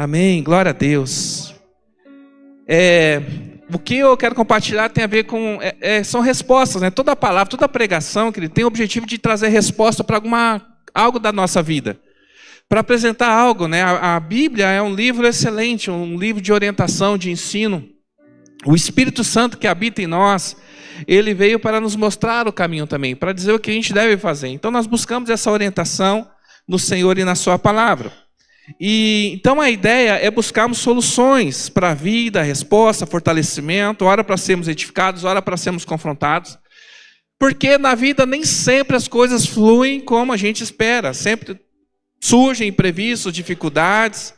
Amém, glória a Deus. O que eu quero compartilhar tem a ver com, são respostas, né? Toda palavra, toda pregação, que tem o objetivo de trazer resposta para algo da nossa vida. Para apresentar algo, né? A Bíblia é um livro excelente, um livro de orientação, de ensino. O Espírito Santo que habita em nós, ele veio para nos mostrar o caminho também, para dizer o que a gente deve fazer. Então nós buscamos essa orientação no Senhor e na sua palavra. E então a ideia é buscarmos soluções para a vida, resposta, fortalecimento, ora para sermos edificados, ora para sermos confrontados. Porque na vida nem sempre as coisas fluem como a gente espera, sempre surgem imprevistos, dificuldades.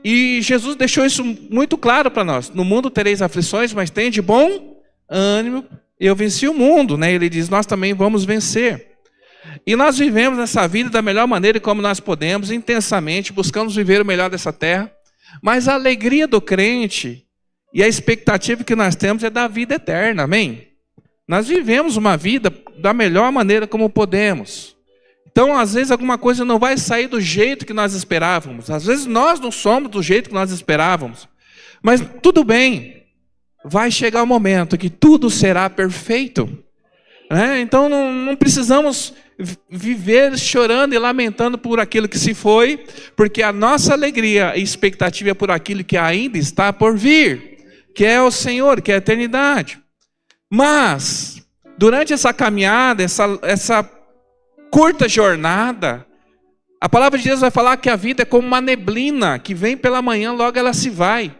E Jesus deixou isso muito claro para nós. No mundo tereis aflições, mas tem de bom ânimo. Eu venci o mundo, né? Ele diz, nós também vamos vencer. E nós vivemos essa vida da melhor maneira como nós podemos, intensamente, buscamos viver o melhor dessa terra. Mas a alegria do crente e a expectativa que nós temos é da vida eterna, amém? Nós vivemos uma vida da melhor maneira como podemos. Então, às vezes, alguma coisa não vai sair do jeito que nós esperávamos. Às vezes, nós não somos do jeito que nós esperávamos. Mas tudo bem, vai chegar o momento que tudo será perfeito. Então, não precisamos viver chorando e lamentando por aquilo que se foi, porque a nossa alegria e expectativa é por aquilo que ainda está por vir, que é o Senhor, que é a eternidade. Mas, durante essa caminhada, essa curta jornada, a palavra de Deus vai falar que a vida é como uma neblina, que vem pela manhã, logo ela se vai.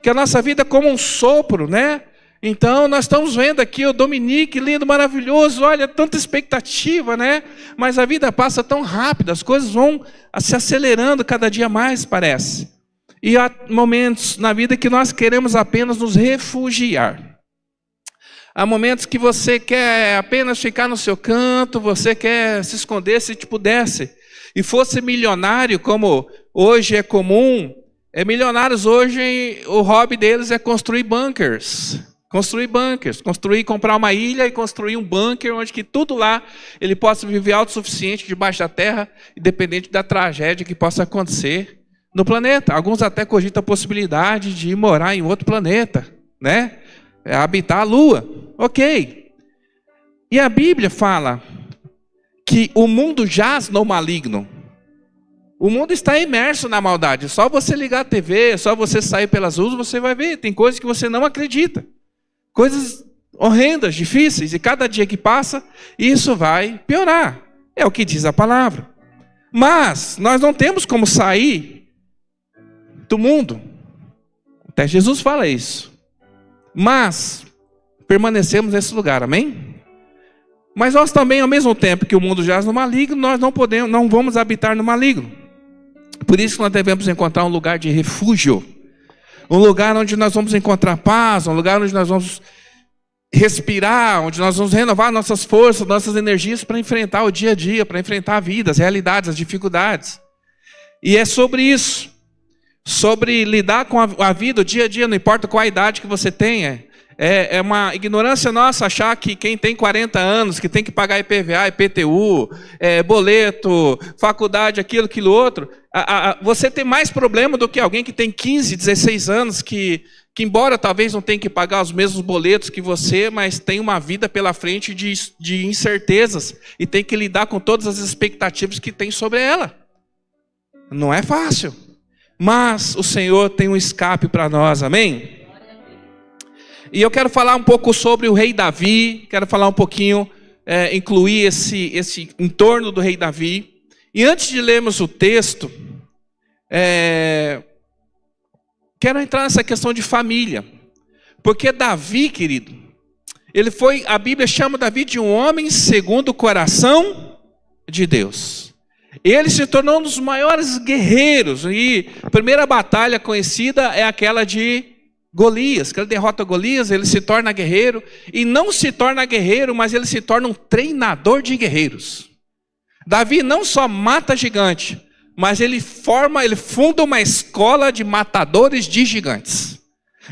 Que a nossa vida é como um sopro, né? Então, nós estamos vendo aqui o Dominique, lindo, maravilhoso, olha, tanta expectativa, né? Mas a vida passa tão rápido, as coisas vão se acelerando cada dia mais, parece. E há momentos na vida que nós queremos apenas nos refugiar. Há momentos que você quer apenas ficar no seu canto, você quer se esconder se te pudesse. E fosse milionário, como hoje é comum, milionários hoje, o hobby deles é construir bunkers. Comprar uma ilha e construir um bunker onde que tudo lá ele possa viver autossuficiente debaixo da terra, independente da tragédia que possa acontecer no planeta. Alguns até cogitam a possibilidade de morar em outro planeta, né? Habitar a Lua. Ok. E a Bíblia fala que o mundo jaz no maligno. O mundo está imerso na maldade. Só você ligar a TV, só você sair pelas ruas, você vai ver. Tem coisas que você não acredita. Coisas horrendas, difíceis, e cada dia que passa, isso vai piorar. É o que diz a palavra. Mas nós não temos como sair do mundo. Até Jesus fala isso. Mas permanecemos nesse lugar, amém? Mas nós também, ao mesmo tempo que o mundo jaz no maligno, nós não vamos habitar no maligno. Por isso que nós devemos encontrar um lugar de refúgio. Um lugar onde nós vamos encontrar paz, um lugar onde nós vamos respirar, onde nós vamos renovar nossas forças, nossas energias para enfrentar o dia a dia, para enfrentar a vida, as realidades, as dificuldades. E é sobre isso, sobre lidar com a vida, o dia a dia, não importa qual a idade que você tenha. É uma ignorância nossa achar que quem tem 40 anos, que tem que pagar IPVA, IPTU, boleto, faculdade, aquilo outro, você tem mais problema do que alguém que tem 15, 16 anos, que embora talvez não tenha que pagar os mesmos boletos que você, mas tem uma vida pela frente de incertezas e tem que lidar com todas as expectativas que tem sobre ela. Não é fácil, mas o Senhor tem um escape para nós, amém? E eu quero falar um pouco sobre o rei Davi, quero falar um pouquinho, incluir esse entorno do rei Davi. E antes de lermos o texto, quero entrar nessa questão de família. Porque Davi, querido, a Bíblia chama Davi de um homem segundo o coração de Deus. Ele se tornou um dos maiores guerreiros. E a primeira batalha conhecida é aquela de Golias, que ele derrota Golias, ele se torna guerreiro, e não se torna guerreiro, mas ele se torna um treinador de guerreiros. Davi não só mata gigante, mas ele funda uma escola de matadores de gigantes.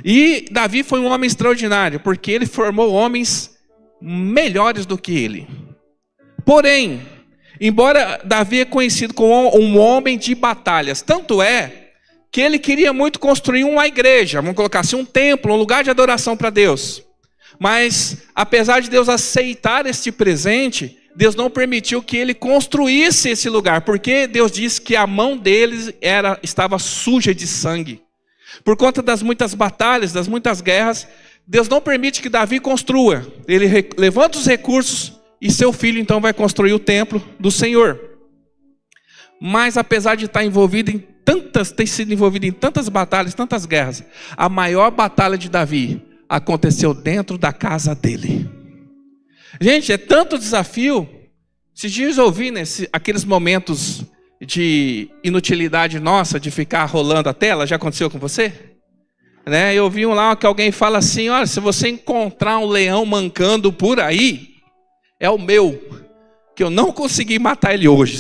E Davi foi um homem extraordinário, porque ele formou homens melhores do que ele. Porém, embora Davi é conhecido como um homem de batalhas, tanto é que ele queria muito construir uma igreja, vamos colocar assim, um templo, um lugar de adoração para Deus. Mas, apesar de Deus aceitar este presente, Deus não permitiu que ele construísse esse lugar, porque Deus disse que a mão deles estava suja de sangue. Por conta das muitas batalhas, das muitas guerras, Deus não permite que Davi construa. Ele levanta os recursos e seu filho então vai construir o templo do Senhor. Mas apesar de ter sido envolvido em tantas batalhas, tantas guerras, a maior batalha de Davi aconteceu dentro da casa dele. Gente, é tanto desafio. Esses dias eu ouvi aqueles momentos de inutilidade nossa, de ficar rolando a tela. Já aconteceu com você? Né? Eu vi lá que alguém fala assim: olha, se você encontrar um leão mancando por aí, é o meu, que eu não consegui matar ele hoje,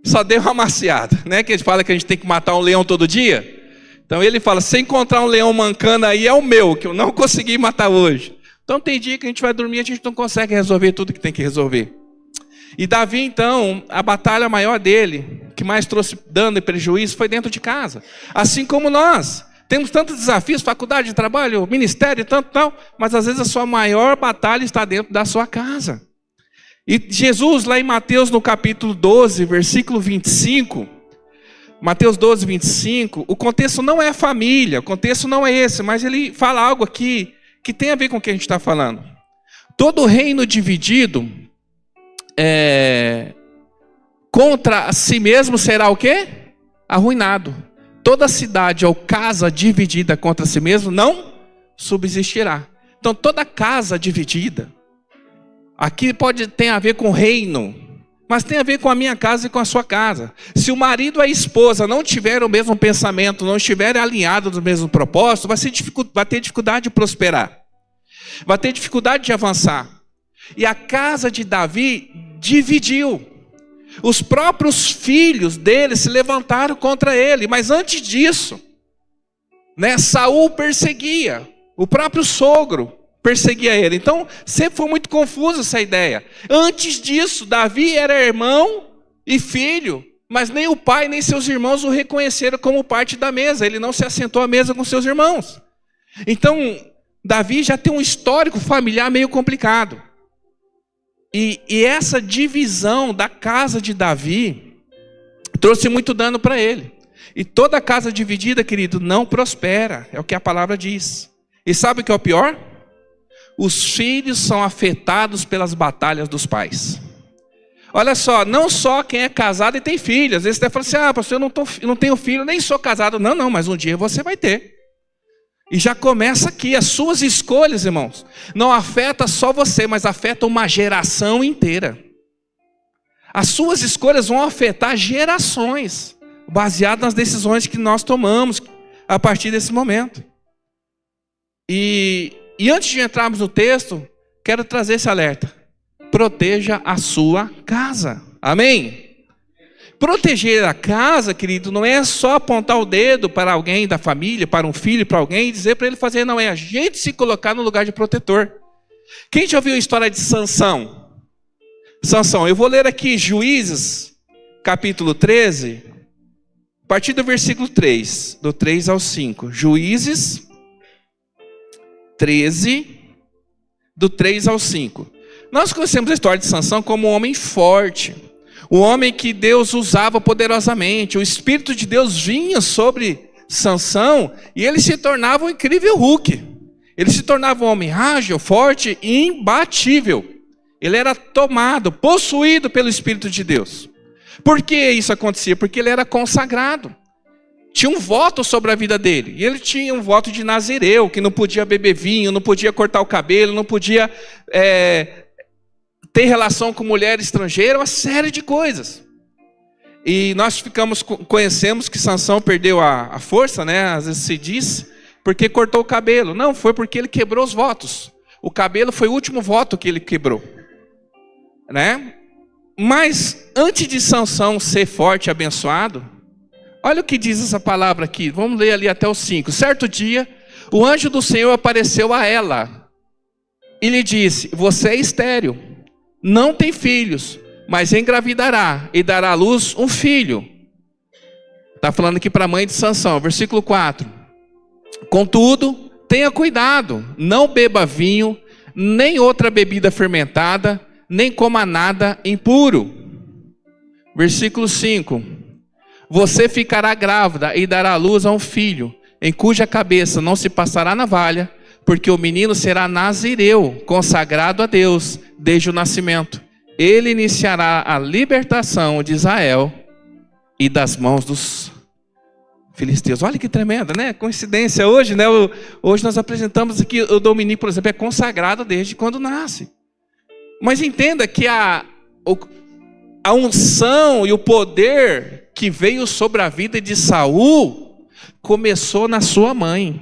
só dei uma maciada, né? Que ele fala que a gente tem que matar um leão todo dia. Então ele fala: se encontrar um leão mancando aí, é o meu, que eu não consegui matar hoje. Então tem dia que a gente vai dormir e a gente não consegue resolver tudo que tem que resolver. E Davi então, a batalha maior dele, que mais trouxe dano e prejuízo, foi dentro de casa. Assim como nós, temos tantos desafios, faculdade, trabalho, ministério e tanto tal, mas às vezes a sua maior batalha está dentro da sua casa. E Jesus, lá em Mateus no capítulo 12, versículo 25, Mateus 12, 25, o contexto não é família, o contexto não é esse, mas ele fala algo aqui que tem a ver com o que a gente está falando. Todo reino dividido contra si mesmo será o quê? Arruinado. Toda cidade ou casa dividida contra si mesmo não subsistirá. Então toda casa dividida, aqui ter a ver com reino, mas tem a ver com a minha casa e com a sua casa. Se o marido e a esposa não tiverem o mesmo pensamento, não estiverem alinhados no mesmo propósito, vai ter dificuldade de prosperar. Vai ter dificuldade de avançar. E a casa de Davi dividiu. Os próprios filhos dele se levantaram contra ele. Mas antes disso, Saul perseguia. O próprio sogro perseguia ele. Então, sempre foi muito confusa essa ideia. Antes disso, Davi era irmão e filho, mas nem o pai nem seus irmãos o reconheceram como parte da mesa. Ele não se assentou à mesa com seus irmãos. Então, Davi já tem um histórico familiar meio complicado. E essa divisão da casa de Davi trouxe muito dano para ele. E toda casa dividida, querido, não prospera. É o que a palavra diz. E sabe o que é o pior? Os filhos são afetados pelas batalhas dos pais. Olha só, não só quem é casado e tem filho. Às vezes você fala assim: pastor, eu não tenho filho, nem sou casado. Não, mas um dia você vai ter. E já começa aqui, as suas escolhas, irmãos, não afeta só você, mas afeta uma geração inteira. As suas escolhas vão afetar gerações, baseado nas decisões que nós tomamos a partir desse momento. E antes de entrarmos no texto, quero trazer esse alerta: proteja a sua casa. Amém? Proteger a casa, querido, não é só apontar o dedo para alguém da família, para um filho, para alguém, e dizer para ele fazer. Não, é a gente se colocar no lugar de protetor. Quem já ouviu a história de Sansão? Sansão, eu vou ler aqui Juízes, capítulo 13, a partir do versículo 3, do 3 ao 5. Juízes 13, do 3 ao 5. Nós conhecemos a história de Sansão como um homem forte, um homem que Deus usava poderosamente. O Espírito de Deus vinha sobre Sansão e ele se tornava um incrível Hulk. Ele se tornava um homem ágil, forte e imbatível. Ele era tomado, possuído pelo Espírito de Deus. Por que isso acontecia? Porque ele era consagrado. Tinha um voto sobre a vida dele. E ele tinha um voto de nazireu, que não podia beber vinho, não podia cortar o cabelo, não podia ter relação com mulher estrangeira, uma série de coisas. E nós conhecemos que Sansão perdeu a força, né? Às vezes se diz, porque cortou o cabelo. Não, foi porque ele quebrou os votos. O cabelo foi o último voto que ele quebrou, né? Mas antes de Sansão ser forte e abençoado, olha o que diz essa palavra aqui. Vamos ler ali até o 5. Certo dia, o anjo do Senhor apareceu a ela e lhe disse: você é estéril, não tem filhos, mas engravidará e dará à luz um filho. Está falando aqui para a mãe de Sansão, versículo 4. Contudo, tenha cuidado, não beba vinho, nem outra bebida fermentada, nem coma nada impuro. Versículo 5. Você ficará grávida e dará à luz a um filho, em cuja cabeça não se passará navalha, porque o menino será nazireu, consagrado a Deus desde o nascimento. Ele iniciará a libertação de Israel e das mãos dos filisteus. Olha que tremenda, né? Coincidência hoje, né? Hoje nós apresentamos aqui o Dominique, por exemplo, é consagrado desde quando nasce. Mas entenda que a unção e o poder que veio sobre a vida de Saul começou na sua mãe.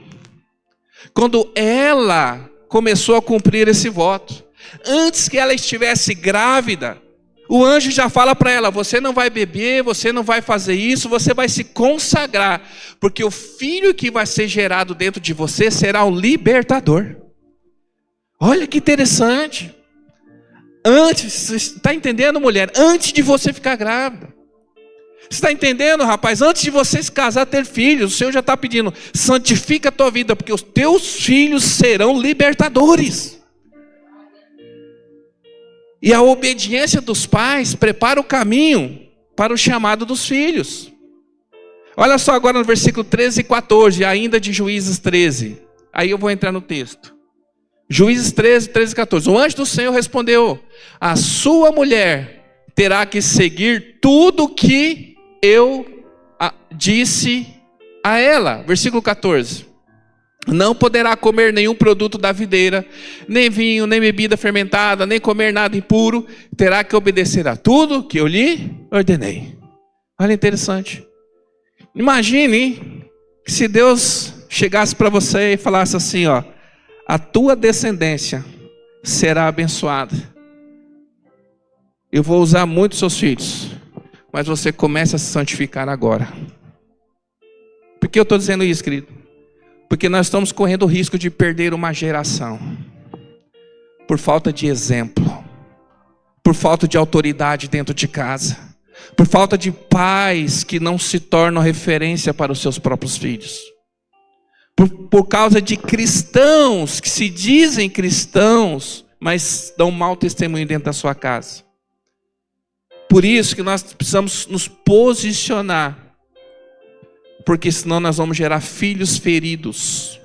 Quando ela começou a cumprir esse voto. Antes que ela estivesse grávida, o anjo já fala para ela: você não vai beber, você não vai fazer isso, você vai se consagrar, porque o filho que vai ser gerado dentro de você será o libertador. Olha que interessante. Antes, está entendendo, mulher? Antes de você ficar grávida. Você está entendendo, rapaz? Antes de você se casar, ter filhos, o Senhor já está pedindo: santifica a tua vida, porque os teus filhos serão libertadores. E a obediência dos pais prepara o caminho para o chamado dos filhos. Olha só agora no versículo 13 e 14, ainda de Juízes 13. Aí eu vou entrar no texto. Juízes 13, 13 e 14. O anjo do Senhor respondeu: a sua mulher terá que seguir tudo que eu disse a ela. Versículo 14. Não poderá comer nenhum produto da videira, nem vinho, nem bebida fermentada, nem comer nada impuro. Terá que obedecer a tudo que eu lhe ordenei. Olha, interessante. Imagine se Deus chegasse para você e falasse assim, ó: a tua descendência será abençoada. Eu vou usar muito seus filhos, mas você começa a se santificar agora. Por que eu estou dizendo isso, querido? Porque nós estamos correndo o risco de perder uma geração por falta de exemplo, por falta de autoridade dentro de casa, por falta de pais que não se tornam referência para os seus próprios filhos, por causa de cristãos que se dizem cristãos, mas dão mau testemunho dentro da sua casa. Por isso que nós precisamos nos posicionar, porque senão nós vamos gerar filhos feridos.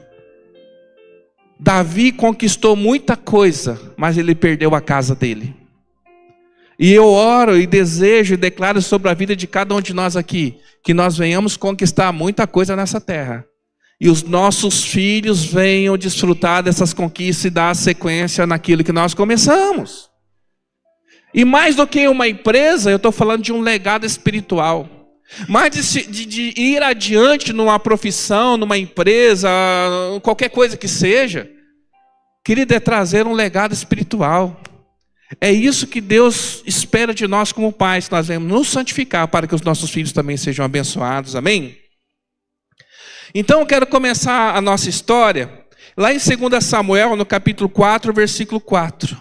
Davi conquistou muita coisa, mas ele perdeu a casa dele. E eu oro e desejo e declaro sobre a vida de cada um de nós aqui, que nós venhamos conquistar muita coisa nessa terra, e os nossos filhos venham desfrutar dessas conquistas e dar sequência naquilo que nós começamos. E mais do que uma empresa, eu estou falando de um legado espiritual. Mas de ir adiante numa profissão, numa empresa, qualquer coisa que seja, querido, é trazer um legado espiritual. É isso que Deus espera de nós como pais, que nós devemos nos santificar para que os nossos filhos também sejam abençoados, amém? Então eu quero começar a nossa história lá em 2 Samuel, no capítulo 4, versículo 4.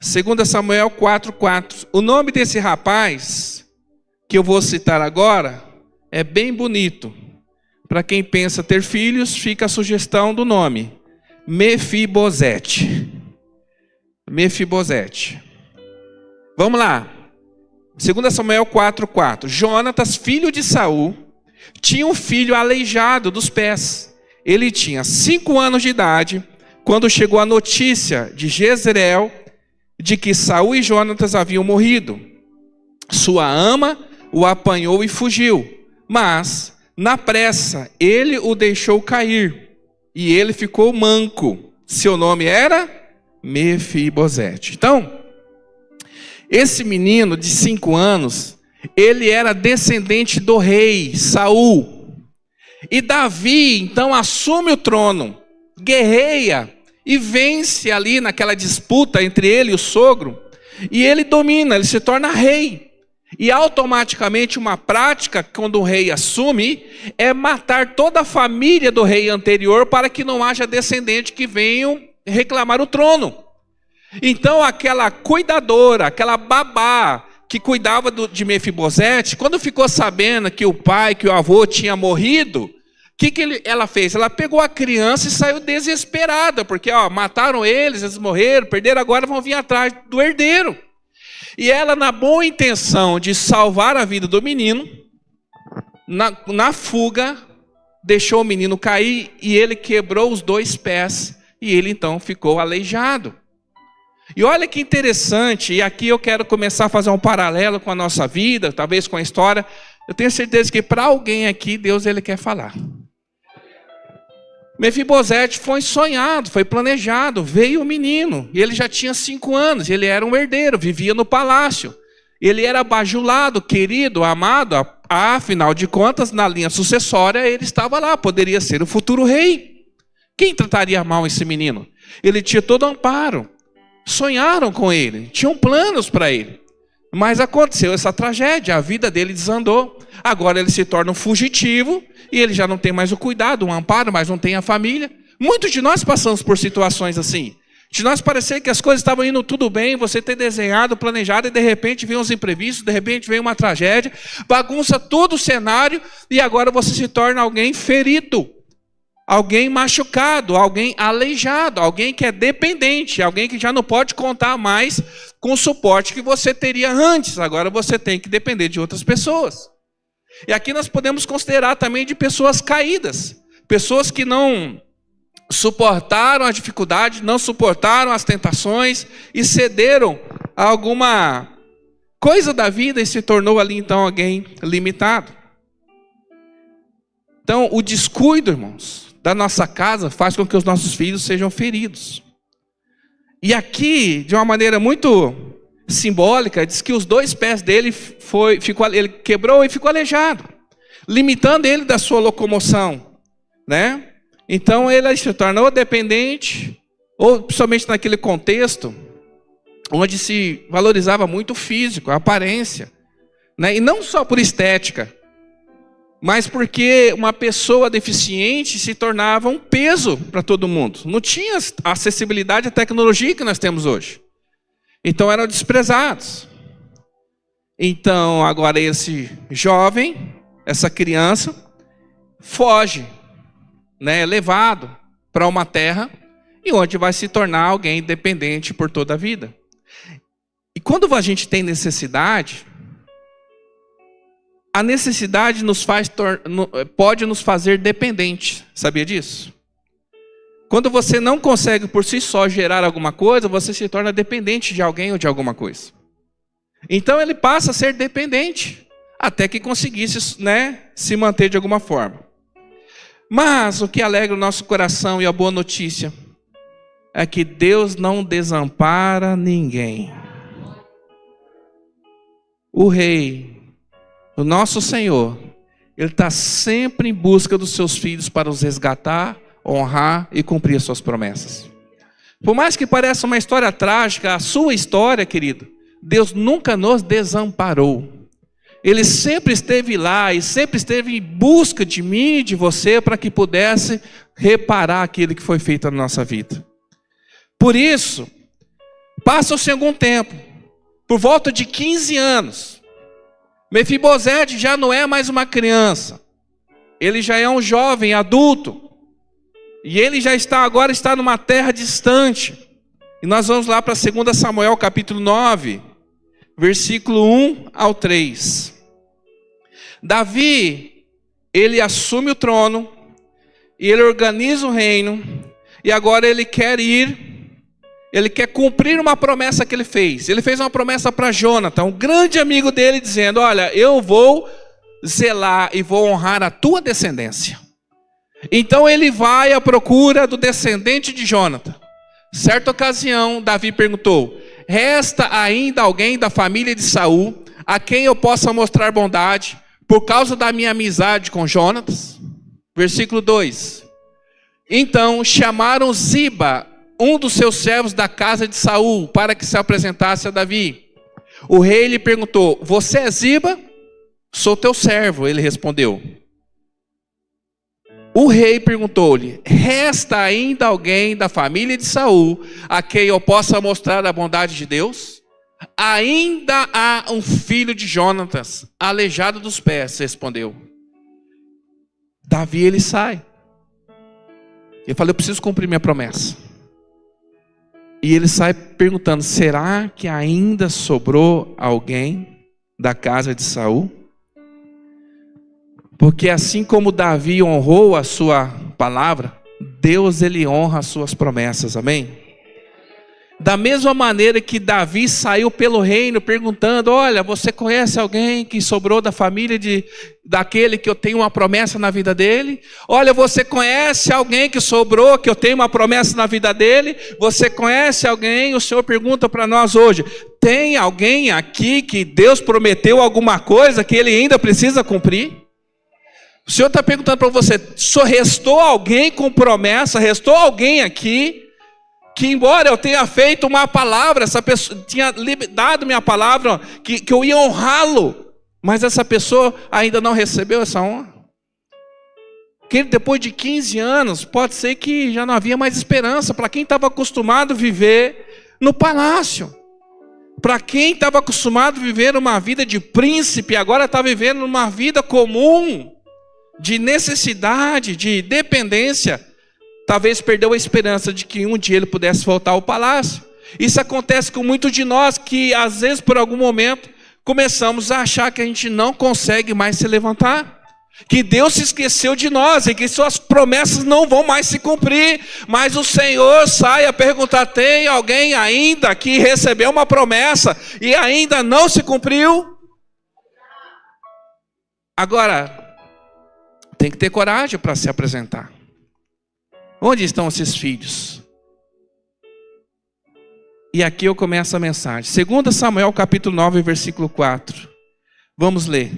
2 Samuel 4, 4. O nome desse rapaz que eu vou citar agora é bem bonito. Para quem pensa ter filhos, fica a sugestão do nome: Mefibosete. Mefibosete. Vamos lá. 2 Samuel 4, 4. Jonatas, filho de Saul, tinha um filho aleijado dos pés. Ele tinha 5 anos de idade quando chegou a notícia de Jezreel de que Saul e Jonatas haviam morrido. Sua ama o apanhou e fugiu, mas na pressa ele o deixou cair, e ele ficou manco. Seu nome era Mefibosete. Então, esse menino de 5 anos, ele era descendente do rei Saul. E Davi, então, assume o trono, guerreia e vence ali naquela disputa entre ele e o sogro, e ele domina, ele se torna rei. E automaticamente uma prática, quando o rei assume, é matar toda a família do rei anterior para que não haja descendente que venham reclamar o trono. Então aquela cuidadora, aquela babá que cuidava de Mefibosete, quando ficou sabendo que o pai, que o avô tinha morrido, o que ela fez? Ela pegou a criança e saiu desesperada, porque mataram eles morreram, perderam, agora vão vir atrás do herdeiro. E ela, na boa intenção de salvar a vida do menino, na fuga, deixou o menino cair e ele quebrou os 2 pés e ele então ficou aleijado. E olha que interessante, e aqui eu quero começar a fazer um paralelo com a nossa vida, talvez com a história. Eu tenho certeza que para alguém aqui, Deus ele quer falar. Mefibosete foi sonhado, foi planejado, veio o menino, e ele já tinha 5 anos, ele era um herdeiro, vivia no palácio. Ele era bajulado, querido, amado, afinal de contas, na linha sucessória, ele estava lá, poderia ser o futuro rei. Quem trataria mal esse menino? Ele tinha todo amparo. Sonharam com ele, tinham planos para ele. Mas aconteceu essa tragédia, a vida dele desandou. Agora ele se torna um fugitivo e ele já não tem mais o cuidado, o amparo, mas não tem a família. Muitos de nós passamos por situações assim. De nós parecer que as coisas estavam indo tudo bem, você ter desenhado, planejado, e de repente vem uns imprevistos, de repente vem uma tragédia, bagunça todo o cenário, e agora você se torna alguém ferido, alguém machucado, alguém aleijado, alguém que é dependente, alguém que já não pode contar mais com o suporte que você teria antes, agora você tem que depender de outras pessoas. E aqui nós podemos considerar também de pessoas caídas, pessoas que não suportaram a dificuldade, não suportaram as tentações e cederam a alguma coisa da vida e se tornou ali então alguém limitado. Então o descuido, irmãos, da nossa casa faz com que os nossos filhos sejam feridos. E aqui, de uma maneira muito simbólica, diz que os 2 pés dele ele quebrou e ficou aleijado, limitando ele da sua locomoção, né? Então ele se tornou dependente, ou principalmente naquele contexto, onde se valorizava muito o físico, a aparência, né? E não só por estética, mas porque uma pessoa deficiente se tornava um peso para todo mundo. Não tinha acessibilidade à tecnologia que nós temos hoje. Então eram desprezados. Então agora esse jovem, essa criança, foge, né, levado para uma terra e onde vai se tornar alguém dependente por toda a vida. E quando a gente tem necessidade, a necessidade pode nos fazer dependente. Sabia disso? Quando você não consegue por si só gerar alguma coisa, você se torna dependente de alguém ou de alguma coisa. Então ele passa a ser dependente, até que conseguisse, né, se manter de alguma forma. Mas o que alegra o nosso coração e a boa notícia é que Deus não desampara ninguém. O Rei, o nosso Senhor, Ele está sempre em busca dos seus filhos para os resgatar, honrar e cumprir as suas promessas. Por mais que pareça uma história trágica, a sua história, querido, Deus nunca nos desamparou. Ele sempre esteve lá e sempre esteve em busca de mim e de você para que pudesse reparar aquilo que foi feito na nossa vida. Por isso, passa-se algum tempo, por volta de 15 anos, Mefibosete já não é mais uma criança, ele já é um jovem adulto, e ele já está numa terra distante. E nós vamos lá para 2 Samuel capítulo 9, versículo 1 ao 3. Davi, ele assume o trono, e ele organiza o reino, e agora ele quer cumprir uma promessa que ele fez. Ele fez uma promessa para Jonathan, um grande amigo dele, dizendo: olha, eu vou zelar e vou honrar a tua descendência. Então ele vai à procura do descendente de Jonathan. Certa ocasião, Davi perguntou: resta ainda alguém da família de Saul, a quem eu possa mostrar bondade, por causa da minha amizade com Jonatas? Versículo 2. Então chamaram Ziba, um dos seus servos da casa de Saul, para que se apresentasse a Davi. O rei lhe perguntou: você é Ziba? Sou teu servo, ele respondeu. O rei perguntou-lhe: resta ainda alguém da família de Saul, a quem eu possa mostrar a bondade de Deus? Ainda há um filho de Jonatas, aleijado dos pés, respondeu. Davi, ele sai. Ele fala, eu preciso cumprir minha promessa. E ele sai perguntando, será que ainda sobrou alguém da casa de Saul? Porque assim como Davi honrou a sua palavra, Deus, ele honra as suas promessas, amém? Da mesma maneira que Davi saiu pelo reino perguntando, olha, você conhece alguém que sobrou da família daquele que eu tenho uma promessa na vida dele? Olha, você conhece alguém que sobrou, que eu tenho uma promessa na vida dele? Você conhece alguém? O Senhor pergunta para nós hoje, tem alguém aqui que Deus prometeu alguma coisa que ele ainda precisa cumprir? O Senhor está perguntando para você, só restou alguém com promessa? Restou alguém aqui que embora eu tenha feito uma palavra, essa pessoa tinha dado minha palavra, que eu ia honrá-lo, mas essa pessoa ainda não recebeu essa honra? Que depois de 15 anos, pode ser que já não havia mais esperança, para quem estava acostumado a viver no palácio, para quem estava acostumado a viver uma vida de príncipe, agora está vivendo uma vida comum, de necessidade, de dependência, talvez perdeu a esperança de que um dia ele pudesse voltar ao palácio. Isso acontece com muitos de nós que às vezes por algum momento começamos a achar que a gente não consegue mais se levantar, que Deus se esqueceu de nós e que suas promessas não vão mais se cumprir, mas o Senhor sai a perguntar, tem alguém ainda que recebeu uma promessa e ainda não se cumpriu? Agora, tem que ter coragem para se apresentar. Onde estão esses filhos? E aqui eu começo a mensagem. 2 Samuel capítulo 9, versículo 4. Vamos ler.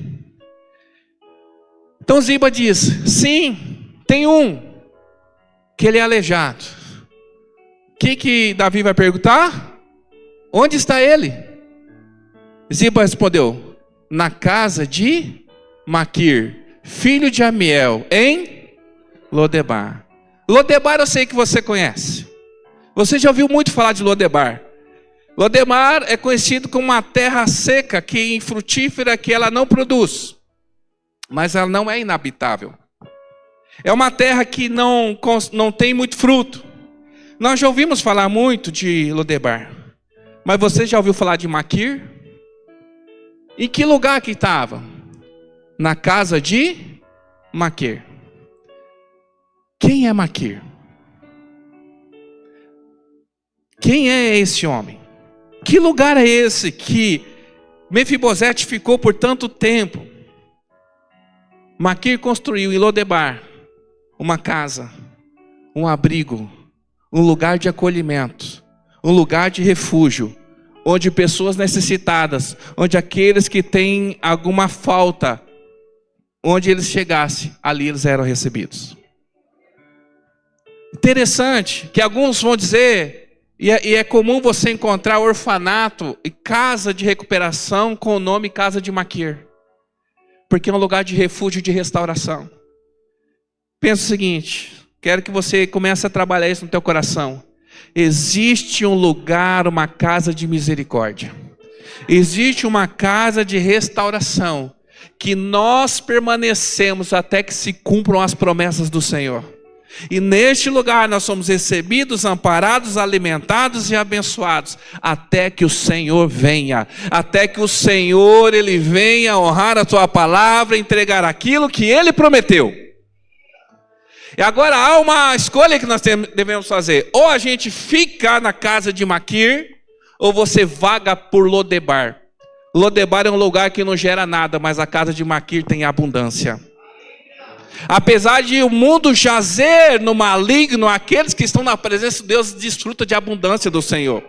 Então Ziba diz, sim, tem um, que ele é aleijado. O que Davi vai perguntar? Onde está ele? Ziba respondeu, na casa de Maquir, filho de Amiel, em Lodebar. Lodebar eu sei que você conhece. Você já ouviu muito falar de Lodebar. Lodebar é conhecido como uma terra seca, que infrutífera, que ela não produz. Mas ela não é inabitável. É uma terra que não tem muito fruto. Nós já ouvimos falar muito de Lodebar. Mas você já ouviu falar de Maquir? Em que lugar que estava? Na casa de Maquir. Quem é Maquir? Quem é esse homem? Que lugar é esse que Mefibosete ficou por tanto tempo? Maquir construiu em Lodebar uma casa, um abrigo, um lugar de acolhimento, um lugar de refúgio, onde pessoas necessitadas, onde aqueles que têm alguma falta, onde eles chegassem, ali eles eram recebidos. Interessante que alguns vão dizer, e é comum você encontrar orfanato e casa de recuperação com o nome Casa de Maquir, porque é um lugar de refúgio e de restauração. Pensa o seguinte, quero que você comece a trabalhar isso no teu coração. Existe um lugar, uma casa de misericórdia. Existe uma casa de restauração, que nós permanecemos até que se cumpram as promessas do Senhor. E neste lugar nós somos recebidos, amparados, alimentados e abençoados, até que o Senhor venha, até que o Senhor ele venha honrar a tua palavra, entregar aquilo que ele prometeu. E agora há uma escolha que nós devemos fazer: ou a gente fica na casa de Maquir, ou você vaga por Lodebar. Lodebar é um lugar que não gera nada, mas a casa de Maquir tem abundância. Apesar de o mundo jazer no maligno, aqueles que estão na presença de Deus desfrutam de abundância do Senhor.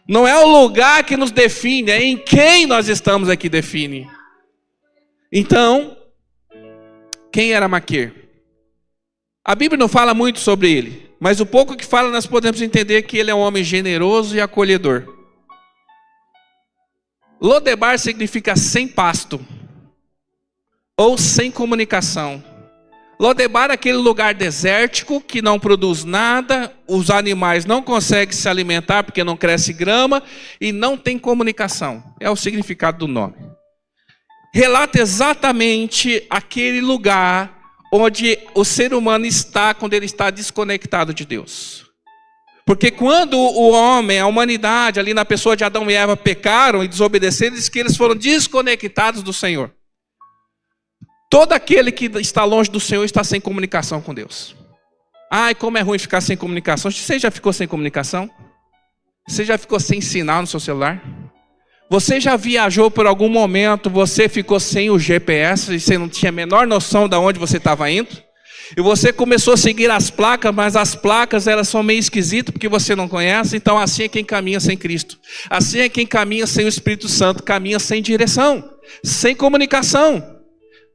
Não é o lugar que nos define, é em quem nós estamos aqui define. Então, quem era Maquir? A Bíblia não fala muito sobre ele, mas o pouco que fala nós podemos entender que ele é um homem generoso e acolhedor. Lodebar significa sem pasto, ou sem comunicação. Lodebar é aquele lugar desértico que não produz nada, os animais não conseguem se alimentar porque não cresce grama e não tem comunicação. É o significado do nome. Relata exatamente aquele lugar onde o ser humano está quando ele está desconectado de Deus. Porque quando o homem, a humanidade, ali na pessoa de Adão e Eva, pecaram e desobedeceram, diz que eles foram desconectados do Senhor. Todo aquele que está longe do Senhor está sem comunicação com Deus. Ai, como é ruim ficar sem comunicação. Você já ficou sem comunicação? Você já ficou sem sinal no seu celular? Você já viajou por algum momento, você ficou sem o GPS e você não tinha a menor noção de onde você estava indo? E você começou a seguir as placas, mas as placas elas são meio esquisitas porque você não conhece. Então assim é quem caminha sem Cristo. Assim é quem caminha sem o Espírito Santo, caminha sem direção, sem comunicação.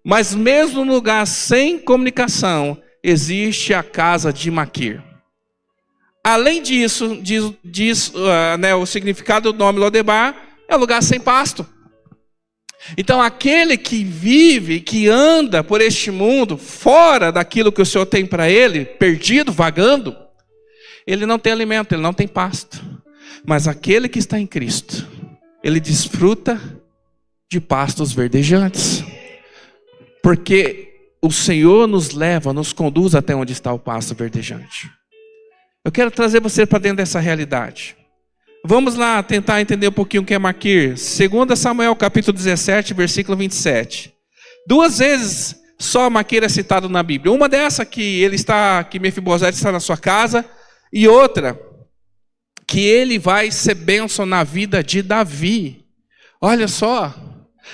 Mas mesmo no lugar sem comunicação, existe a casa de Maquir. Além disso, diz o significado do nome Lodebar, é lugar sem pasto. Então aquele que vive, que anda por este mundo, fora daquilo que o Senhor tem para ele, perdido, vagando, ele não tem alimento, ele não tem pasto. Mas aquele que está em Cristo, ele desfruta de pastos verdejantes. Porque o Senhor nos leva, nos conduz até onde está o pasto verdejante. Eu quero trazer você para dentro dessa realidade. Vamos lá tentar entender um pouquinho o que é Maquir. 2 Samuel capítulo 17, versículo 27. 2 vezes só Maquir é citado na Bíblia. Uma dessa que Mefibosete está na sua casa, e outra que ele vai ser bênção na vida de Davi. Olha só,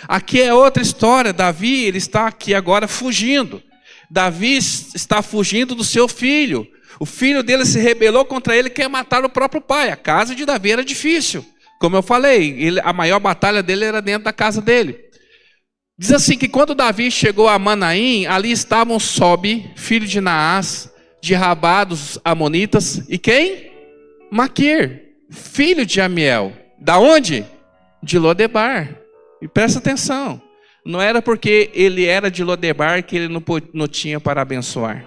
aqui é outra história. Davi, ele está aqui agora fugindo. Davi está fugindo do seu filho. O filho dele se rebelou contra ele e quer matar o próprio pai. A casa de Davi era difícil. Como eu falei, a maior batalha dele era dentro da casa dele. Diz assim que quando Davi chegou a Manaim, ali estavam Sobe, filho de Naás, de Rabá dos Amonitas, e quem? Maquir, filho de Amiel. Da onde? De Lodebar. E presta atenção, não era porque ele era de Lodebar que ele não tinha para abençoar.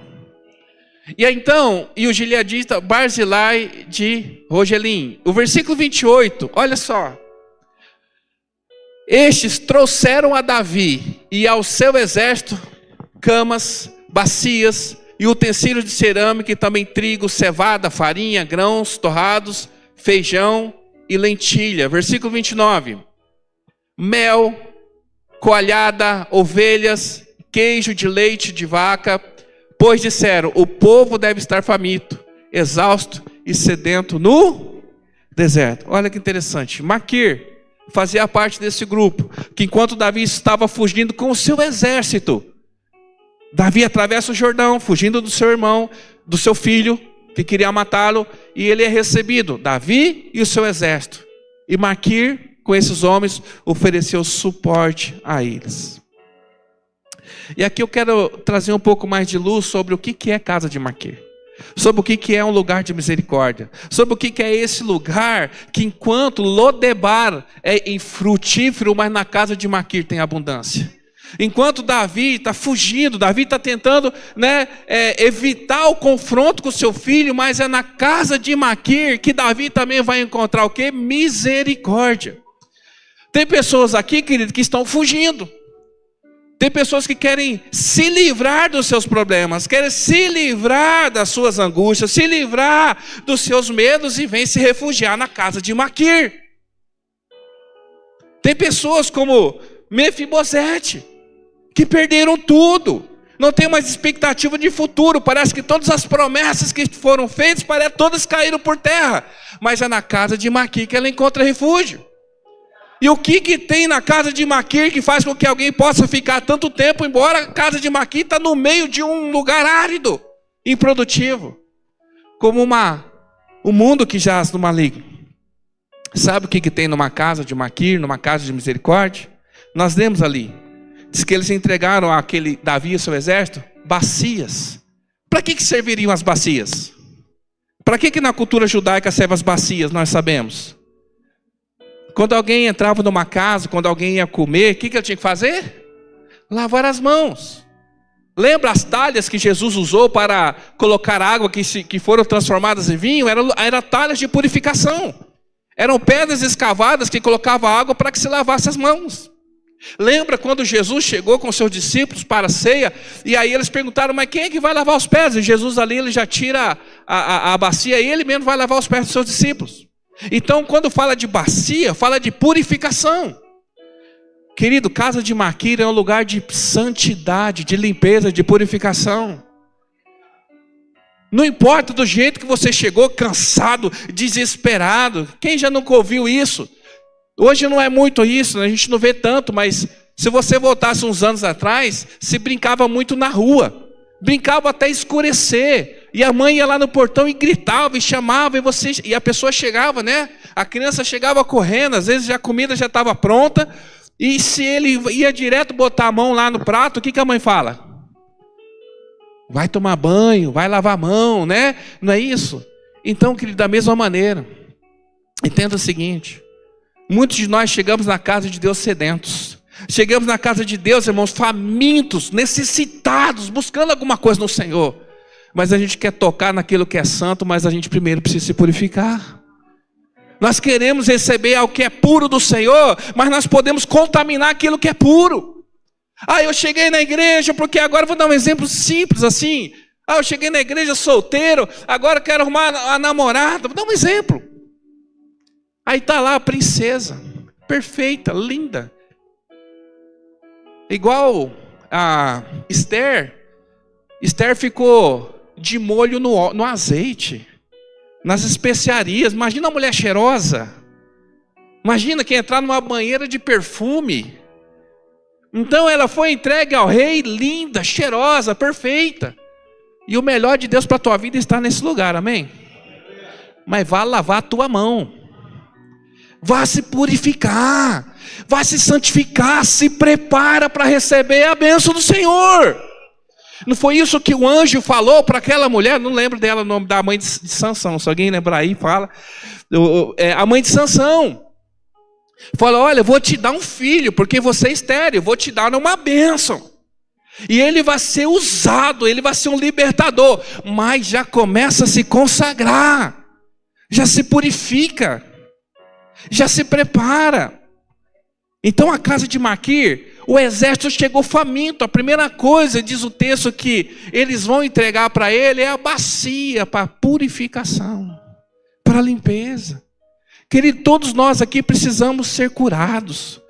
E então, o gileadita Barzilai de Rogelim. O versículo 28, olha só. Estes trouxeram a Davi e ao seu exército camas, bacias e utensílios de cerâmica, e também trigo, cevada, farinha, grãos torrados, feijão e lentilha. Versículo 29. Mel, coalhada, ovelhas, queijo de leite de vaca, pois disseram, o povo deve estar faminto, exausto e sedento no deserto. Olha que interessante. Maquir fazia parte desse grupo, que enquanto Davi estava fugindo com o seu exército, Davi atravessa o Jordão, fugindo do seu irmão, do seu filho, que queria matá-lo, e ele é recebido, Davi e o seu exército. E Maquir, com esses homens, ofereceu suporte a eles. E aqui eu quero trazer um pouco mais de luz sobre o que é casa de Maquir, sobre o que é um lugar de misericórdia, sobre o que é esse lugar que enquanto Lodebar é infrutífero, mas na casa de Maquir tem abundância. Enquanto Davi está fugindo, Davi está tentando evitar o confronto com seu filho, mas é na casa de Maquir que Davi também vai encontrar o quê? Misericórdia. Tem pessoas aqui, querido, que estão fugindo. Tem pessoas que querem se livrar dos seus problemas, querem se livrar das suas angústias, se livrar dos seus medos e vêm se refugiar na casa de Maquir. Tem pessoas como Mefibosete, que perderam tudo, não tem mais expectativa de futuro, parece que todas as promessas que foram feitas, todas caíram por terra, mas é na casa de Maquir que ela encontra refúgio. E o que tem na casa de Maquir que faz com que alguém possa ficar tanto tempo, embora a casa de Maquir está no meio de um lugar árido, improdutivo, como um mundo que jaz no maligno. Sabe o que tem numa casa de Maquir, numa casa de misericórdia? Nós lemos ali, diz que eles entregaram àquele Davi e seu exército bacias. Para que serviriam as bacias? Para que na cultura judaica servem as bacias, nós sabemos? Quando alguém entrava numa casa, quando alguém ia comer, o que ele tinha que fazer? Lavar as mãos. Lembra as talhas que Jesus usou para colocar água que foram transformadas em vinho? Eram talhas de purificação. Eram pedras escavadas que colocavam água para que se lavasse as mãos. Lembra quando Jesus chegou com seus discípulos para a ceia, e aí eles perguntaram, mas quem é que vai lavar os pés? E Jesus ali, ele já tira a bacia e ele mesmo vai lavar os pés dos seus discípulos. Então, quando fala de bacia, fala de purificação. Querido, casa de Maquir é um lugar de santidade, de limpeza, de purificação. Não importa do jeito que você chegou, cansado, desesperado. Quem já nunca ouviu isso? Hoje não é muito isso, a gente não vê tanto, mas se você voltasse uns anos atrás, se brincava muito na rua. Brincava até escurecer. E a mãe ia lá no portão e gritava e chamava, e a pessoa chegava, né? A criança chegava correndo, às vezes a comida já estava pronta, e se ele ia direto botar a mão lá no prato, o que a mãe fala? Vai tomar banho, vai lavar a mão, né? Não é isso? Então, querido, da mesma maneira, entenda o seguinte: muitos de nós chegamos na casa de Deus sedentos. Chegamos na casa de Deus, irmãos, famintos, necessitados, buscando alguma coisa no Senhor. Mas a gente quer tocar naquilo que é santo, mas a gente primeiro precisa se purificar. Nós queremos receber algo que é puro do Senhor, mas nós podemos contaminar aquilo que é puro. Eu cheguei na igreja, porque agora vou dar um exemplo simples assim. Eu cheguei na igreja solteiro, agora quero arrumar a namorada. Vou dar um exemplo. Aí está lá a princesa, perfeita, linda. Igual a Esther. Esther ficou de molho no azeite, nas especiarias. Imagina uma mulher cheirosa. Imagina que entrar numa banheira de perfume. Então ela foi entregue ao rei, linda, cheirosa, perfeita. E o melhor de Deus para a tua vida está nesse lugar, amém? Mas vá lavar a tua mão. Vá se purificar, vá se santificar, se prepara para receber a bênção do Senhor. Não foi isso que o anjo falou para aquela mulher? Não lembro dela, o nome da mãe de Sansão. Se alguém lembrar aí, fala. A mãe de Sansão falou: olha, eu vou te dar um filho, porque você é estéril, eu vou te dar uma bênção. E ele vai ser usado, ele vai ser um libertador. Mas já começa a se consagrar, já se purifica, já se prepara. Então a casa de Maquir, o exército chegou faminto. A primeira coisa, diz o texto, que eles vão entregar para ele é a bacia para purificação, para limpeza. Querido, todos nós aqui precisamos ser curados.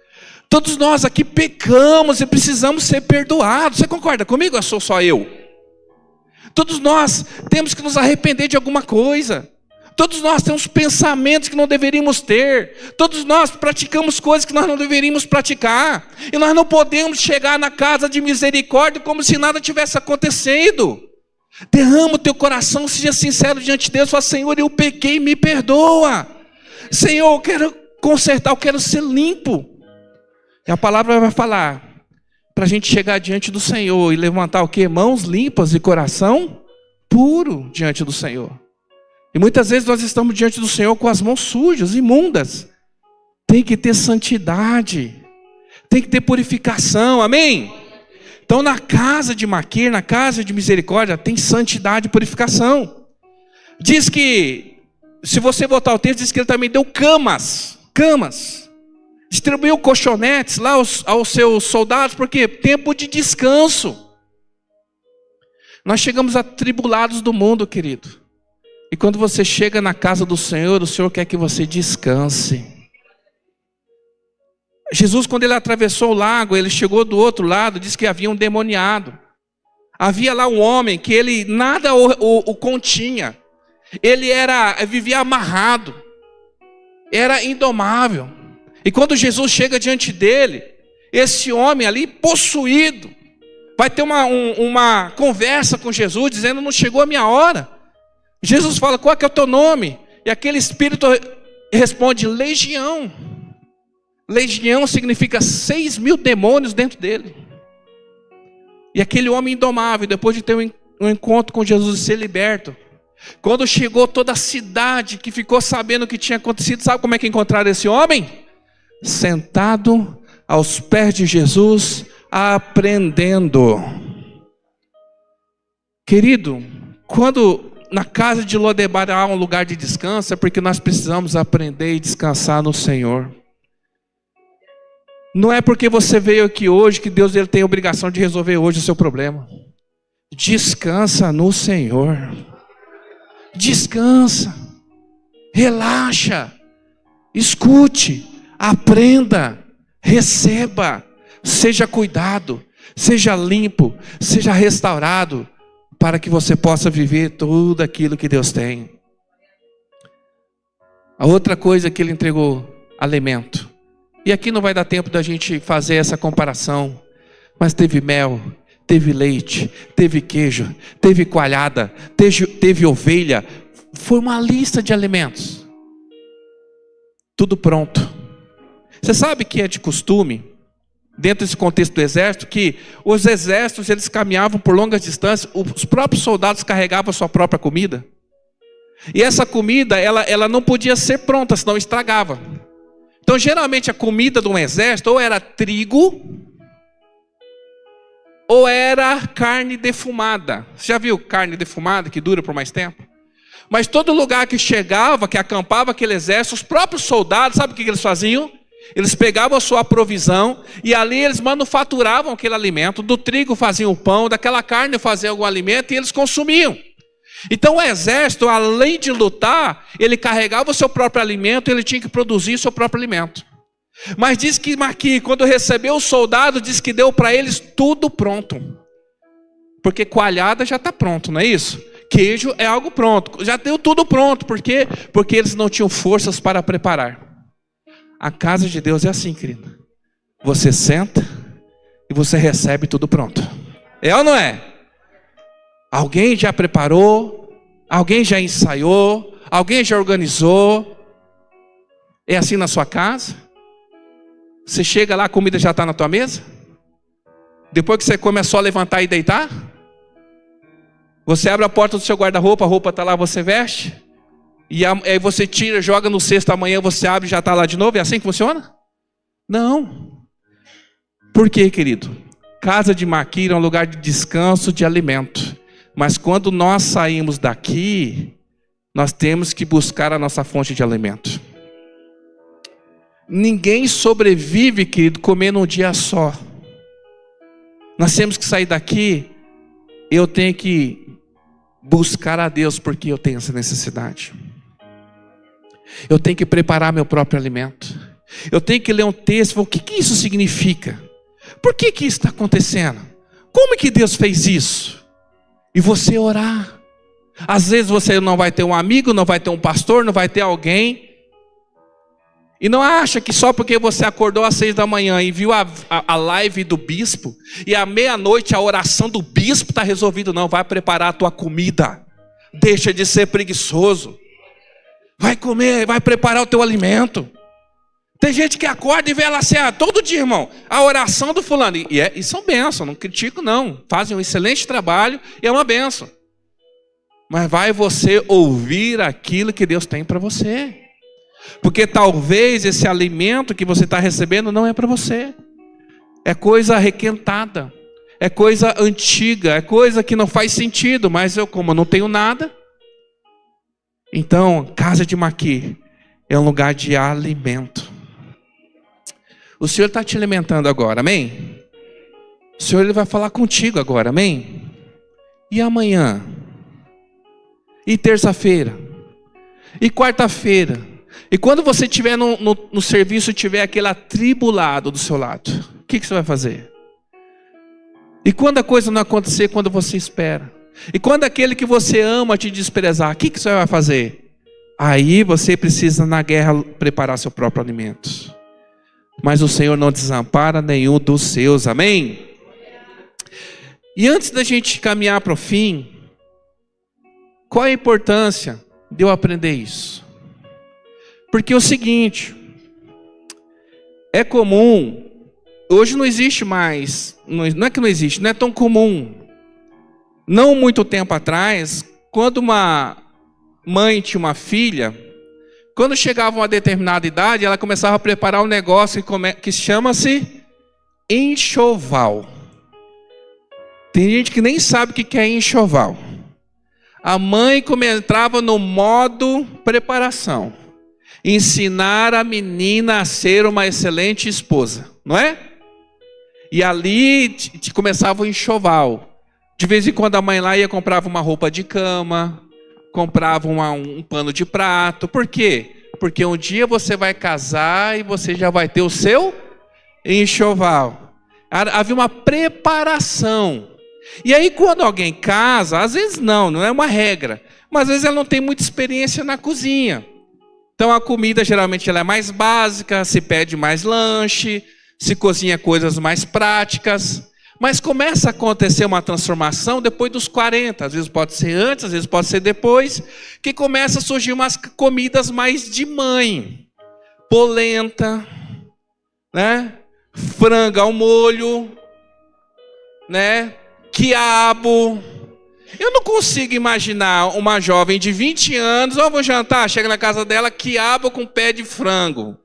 Todos nós aqui pecamos e precisamos ser perdoados. Você concorda comigo ou sou só eu? Todos nós temos que nos arrepender de alguma coisa. Todos nós temos pensamentos que não deveríamos ter. Todos nós praticamos coisas que nós não deveríamos praticar. E nós não podemos chegar na casa de misericórdia como se nada tivesse acontecido. Derrama o teu coração, seja sincero diante de Deus. Fala: Senhor, eu pequei, me perdoa. Senhor, eu quero consertar, eu quero ser limpo. E a palavra vai falar para a gente chegar diante do Senhor e levantar o quê? Mãos limpas e coração puro diante do Senhor. E muitas vezes nós estamos diante do Senhor com as mãos sujas, imundas. Tem que ter santidade, tem que ter purificação, amém? Então na casa de Maquir, na casa de misericórdia, tem santidade e purificação. Diz que, se você voltar ao texto, diz que ele também deu camas. Distribuiu colchonetes lá aos seus soldados, porque tempo de descanso. Nós chegamos atribulados do mundo, querido. E quando você chega na casa do Senhor, o Senhor quer que você descanse. Jesus, quando ele atravessou o lago, ele chegou do outro lado, diz que havia um demoniado. Havia lá um homem que ele nada o continha. Ele vivia amarrado, era indomável. E quando Jesus chega diante dele, esse homem ali possuído, vai ter uma conversa com Jesus, dizendo: não chegou a minha hora. Jesus fala: qual é que é o teu nome? E aquele espírito responde: legião. Legião significa 6.000 demônios dentro dele. E aquele homem indomável, depois de ter um encontro com Jesus e ser liberto, quando chegou toda a cidade que ficou sabendo o que tinha acontecido, sabe como é que encontraram esse homem? Sentado aos pés de Jesus, aprendendo. Querido, quando na casa de Lodebar há um lugar de descanso, é porque nós precisamos aprender e descansar no Senhor. Não é porque você veio aqui hoje que Deus ele tem a obrigação de resolver hoje o seu problema. Descansa no Senhor. Descansa. Relaxa. Escute. Aprenda. Receba. Seja cuidado. Seja limpo. Seja restaurado. Para que você possa viver tudo aquilo que Deus tem. A outra coisa que ele entregou, alimento. E aqui não vai dar tempo da gente fazer essa comparação. Mas teve mel, teve leite, teve queijo, teve coalhada, teve ovelha. Foi uma lista de alimentos. Tudo pronto. Você sabe que é de costume, dentro desse contexto do exército, que os exércitos eles caminhavam por longas distâncias, os próprios soldados carregavam a sua própria comida. E essa comida, ela não podia ser pronta, senão estragava. Então, geralmente, a comida de um exército ou era trigo, ou era carne defumada. Você já viu carne defumada que dura por mais tempo? Mas todo lugar que chegava, que acampava aquele exército, os próprios soldados, sabe o que eles faziam? Eles pegavam a sua provisão e ali eles manufaturavam aquele alimento. Do trigo faziam o pão, daquela carne faziam algum alimento e eles consumiam. Então o exército, além de lutar, ele carregava o seu próprio alimento, ele tinha que produzir o seu próprio alimento. Mas diz que Marquinhos, quando recebeu o soldado, diz que deu para eles tudo pronto. Porque coalhada já está pronto, não é isso? Queijo é algo pronto, já deu tudo pronto. Por quê? Porque eles não tinham forças para preparar. A casa de Deus é assim, querido. Você senta e você recebe tudo pronto. É ou não é? Alguém já preparou, alguém já ensaiou, alguém já organizou. É assim na sua casa? Você chega lá, a comida já está na tua mesa? Depois que você come, é só levantar e deitar? Você abre a porta do seu guarda-roupa, a roupa está lá, você veste? E aí você tira, joga no cesto, amanhã você abre e já está lá de novo? É assim que funciona? Não. Por quê, querido? Casa de Maquira é um lugar de descanso, de alimento. Mas quando nós saímos daqui, nós temos que buscar a nossa fonte de alimento. Ninguém sobrevive, querido, comendo um dia só. Nós temos que sair daqui, eu tenho que buscar a Deus porque eu tenho essa necessidade. Eu tenho que preparar meu próprio alimento. Eu tenho que ler um texto e falar, o que isso significa? Por que isso está acontecendo? Como é que Deus fez isso? E você orar. Às vezes você não vai ter um amigo, não vai ter um pastor, não vai ter alguém. E não acha que só porque você acordou às 6 da manhã e viu a live do bispo, e à meia-noite a oração do bispo está resolvido. Não, vai preparar a tua comida. Deixa de ser preguiçoso. Vai comer, vai preparar o teu alimento. Tem gente que acorda e vê lá assim, todo dia, irmão, a oração do fulano. E são bênçãos, não critico não. Fazem um excelente trabalho e é uma bênção. Mas vai você ouvir aquilo que Deus tem para você. Porque talvez esse alimento que você está recebendo não é para você. É coisa requentada. É coisa antiga. É coisa que não faz sentido. Mas eu, como não tenho nada. Então, casa de Maqui é um lugar de alimento. O Senhor está te alimentando agora, amém? O Senhor ele vai falar contigo agora, amém? E amanhã? E terça-feira? E quarta-feira? E quando você estiver no serviço, tiver aquele atribulado do seu lado, o que você vai fazer? E quando a coisa não acontecer quando você espera? E quando aquele que você ama te desprezar, o que você vai fazer? Aí você precisa na guerra preparar seu próprio alimento. Mas o Senhor não desampara nenhum dos seus, amém? E antes da gente caminhar para o fim, qual é a importância de eu aprender isso? Porque é o seguinte, é comum, hoje não existe mais, não é que não existe, não é tão comum. Não muito tempo atrás, quando uma mãe tinha uma filha, quando chegava a uma determinada idade, ela começava a preparar um negócio que chama-se enxoval. Tem gente que nem sabe o que é enxoval. A mãe entrava no modo preparação. Ensinar a menina a ser uma excelente esposa, não é? E ali começava o enxoval. De vez em quando a mãe lá ia comprava uma roupa de cama, comprava um pano de prato. Por quê? Porque um dia você vai casar e você já vai ter o seu enxoval. Havia uma preparação. E aí quando alguém casa, às vezes não é uma regra, mas às vezes ela não tem muita experiência na cozinha. Então a comida geralmente ela é mais básica, se pede mais lanche, se cozinha coisas mais práticas. Mas começa a acontecer uma transformação depois dos 40, às vezes pode ser antes, às vezes pode ser depois, que começa a surgir umas comidas mais de mãe. Polenta, né? Frango ao molho, né? Quiabo. Eu não consigo imaginar uma jovem de 20 anos, vou jantar, chega na casa dela, quiabo com pé de frango.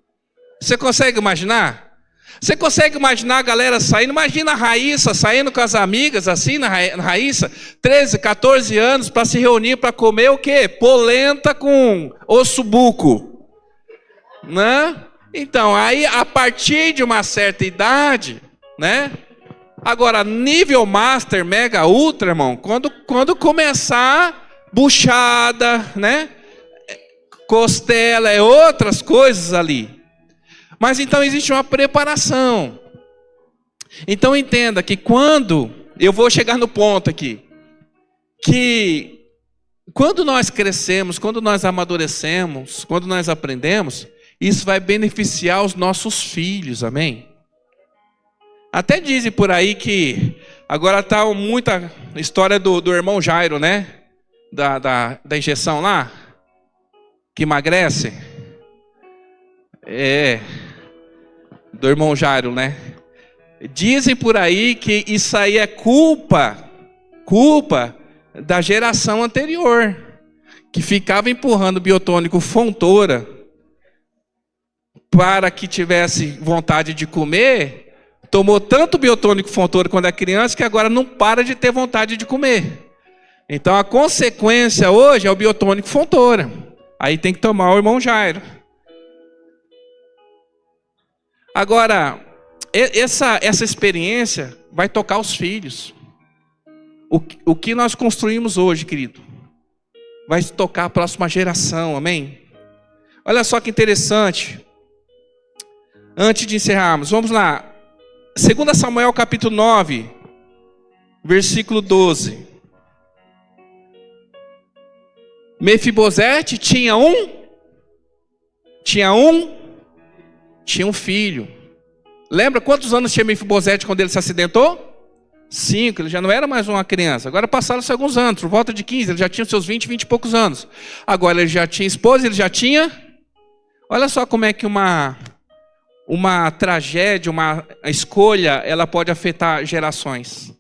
Você consegue imaginar? Você consegue imaginar a galera saindo? Imagina a Raíssa saindo com as amigas, assim, na Raíssa, 13, 14 anos, para se reunir para comer o quê? Polenta com ossobuco. Né? Então, aí, a partir de uma certa idade, né? Agora, nível master, mega, ultra, irmão, quando começar buchada, né? Costela, outras coisas ali. Mas então existe uma preparação. Então entenda que quando, eu vou chegar no ponto aqui, que quando nós crescemos, quando nós amadurecemos, quando nós aprendemos, isso vai beneficiar os nossos filhos, amém? Até dizem por aí que agora está muita história do irmão Jairo, né? Da injeção lá, que emagrece. Do irmão Jairo, né? Dizem por aí que isso aí é culpa da geração anterior, que ficava empurrando biotônico Fontoura para que tivesse vontade de comer. Tomou tanto biotônico Fontoura quando é criança que agora não para de ter vontade de comer. Então a consequência hoje é o biotônico Fontoura. Aí tem que tomar o irmão Jairo. Agora, essa experiência vai tocar os filhos. O que nós construímos hoje, querido, vai tocar a próxima geração, amém? Olha só que interessante. Antes de encerrarmos, vamos lá. 2 Samuel capítulo 9, versículo 12. Mefibosete tinha um filho. Lembra quantos anos tinha Mefibosete quando ele se acidentou? 5, ele já não era mais uma criança. Agora passaram-se alguns anos, por volta de 15, ele já tinha seus 20 e poucos anos. Agora ele já tinha esposa, ele já tinha... Olha só como é que uma tragédia, uma escolha, ela pode afetar gerações.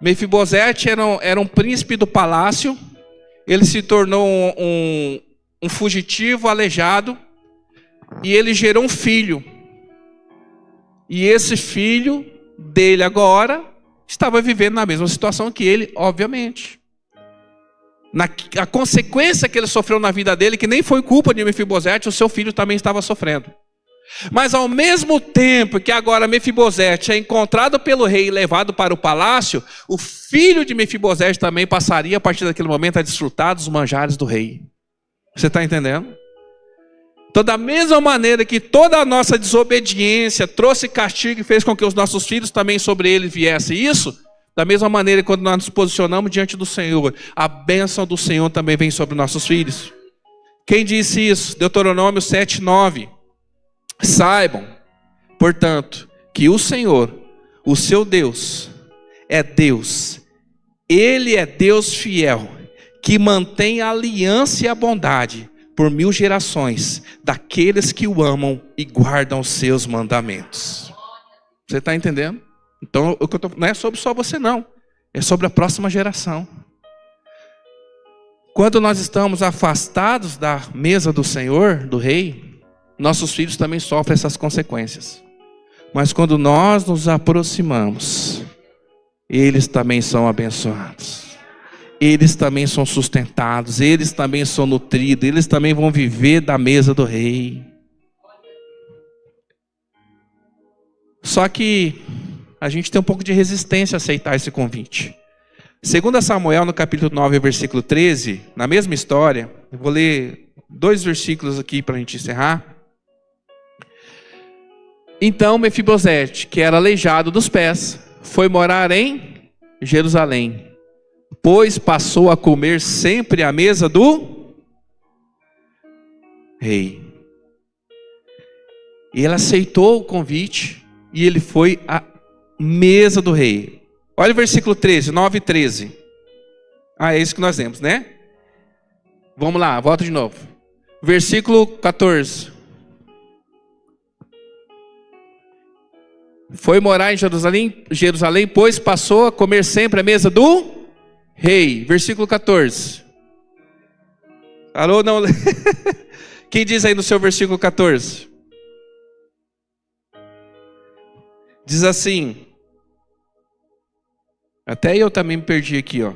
Mefibosete era um príncipe do palácio, ele se tornou um fugitivo, aleijado, e ele gerou um filho. E esse filho dele agora estava vivendo na mesma situação que ele, obviamente. A consequência que ele sofreu na vida dele, que nem foi culpa de Mefibosete, o seu filho também estava sofrendo. Mas ao mesmo tempo que agora Mefibosete é encontrado pelo rei e levado para o palácio, o filho de Mefibosete também passaria a partir daquele momento a desfrutar dos manjares do rei. Você está entendendo? Então, da mesma maneira que toda a nossa desobediência trouxe castigo e fez com que os nossos filhos também sobre eles viesse isso, da mesma maneira quando nós nos posicionamos diante do Senhor, a bênção do Senhor também vem sobre nossos filhos. Quem disse isso? Deuteronômio 7:9. Saibam, portanto, que o Senhor, o seu Deus, é Deus. Ele é Deus fiel, que mantém a aliança e a bondade por 1000 gerações daqueles que o amam e guardam os seus mandamentos. Você está entendendo? Então, não é sobre só você não, é sobre a próxima geração. Quando nós estamos afastados da mesa do Senhor, do Rei, nossos filhos também sofrem essas consequências. Mas quando nós nos aproximamos, eles também são abençoados. Eles também são sustentados, eles também são nutridos, eles também vão viver da mesa do rei. Só que a gente tem um pouco de resistência a aceitar esse convite. 2 Samuel, no capítulo 9, versículo 13, na mesma história, eu vou ler 2 versículos aqui para a gente encerrar. Então Mefibosete, que era aleijado dos pés, foi morar em Jerusalém, pois passou a comer sempre à mesa do rei. E ele aceitou o convite e ele foi à mesa do rei. Olha o versículo 13, 9 e 13. É isso que nós lemos, né? Vamos lá, volta de novo. Versículo 14. Foi morar em Jerusalém, pois passou a comer sempre à mesa do rei. Versículo 14. Alô, não. Quem diz aí no seu versículo 14? Diz assim. Até eu também me perdi aqui, ó.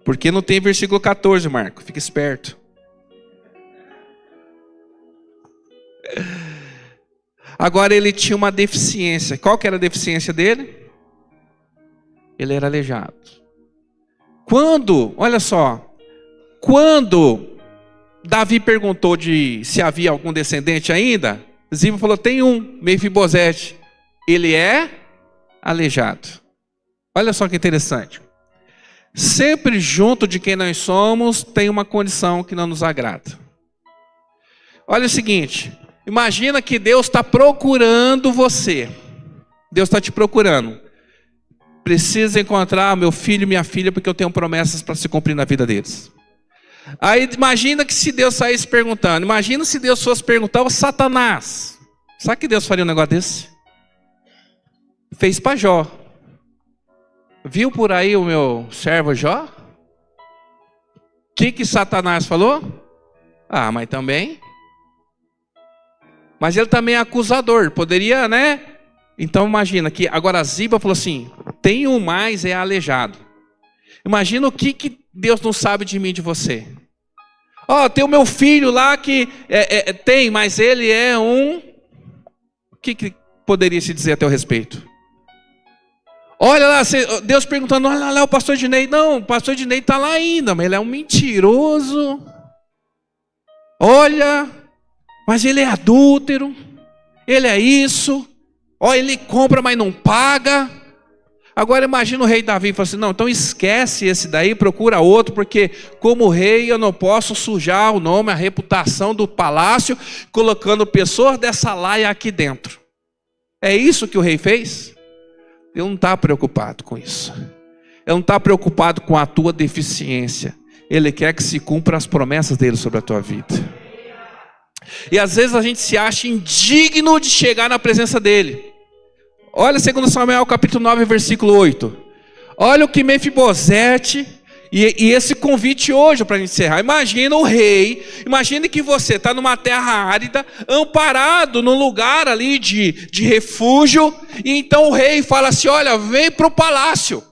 Porque não tem versículo 14, Marco. Fica esperto. Agora ele tinha uma deficiência. Qual que era a deficiência dele? Ele era aleijado. Olha só, quando Davi perguntou se havia algum descendente ainda, Ziba falou, tem um, Mefibosete. Ele é aleijado. Olha só que interessante. Sempre junto de quem nós somos, tem uma condição que não nos agrada. Olha o seguinte, imagina que Deus está procurando você. Deus está te procurando. Precisa encontrar meu filho e minha filha, porque eu tenho promessas para se cumprir na vida deles. Aí imagina que se Deus saísse perguntando, imagina se Deus fosse perguntar ao Satanás. Sabe que Deus faria um negócio desse? Fez para Jó. Viu por aí o meu servo Jó? O que Satanás falou? Mas também. Mas ele também é acusador. Poderia, né? Então imagina que agora Ziba falou assim, tem um mais, é aleijado. Imagina o que Deus não sabe de mim e de você. Tem o meu filho lá que tem, mas ele é um... O que poderia se dizer a teu respeito? Olha lá, Deus perguntando, olha lá o pastor Ednei. Não, o pastor Ednei está lá ainda, mas ele é um mentiroso. Olha, mas ele é adúltero. Ele é isso. Ele compra, mas não paga. Agora imagina o rei Davi, fala assim, não, então esquece esse daí, procura outro, porque como rei eu não posso sujar o nome, a reputação do palácio, colocando pessoas dessa laia aqui dentro. É isso que o rei fez? Ele não está preocupado com isso. Ele não está preocupado com a tua deficiência. Ele quer que se cumpra as promessas dele sobre a tua vida. E às vezes a gente se acha indigno de chegar na presença dele. Olha 2 Samuel capítulo 9, versículo 8. Olha o que Mefibosete, e esse convite hoje para a gente encerrar. Imagina o rei, imagine que você está numa terra árida, amparado num lugar ali de refúgio, e então o rei fala assim, olha, vem para o palácio.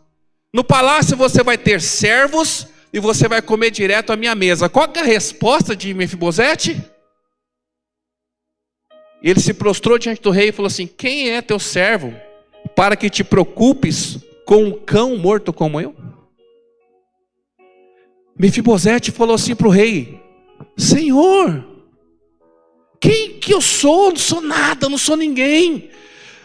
No palácio você vai ter servos, e você vai comer direto à minha mesa. Qual que é a resposta de Mefibosete? Ele se prostrou diante do rei e falou assim, quem é teu servo para que te preocupes com um cão morto como eu? Mefibosete falou assim para o rei, Senhor, quem que eu sou? Não sou nada, não sou ninguém.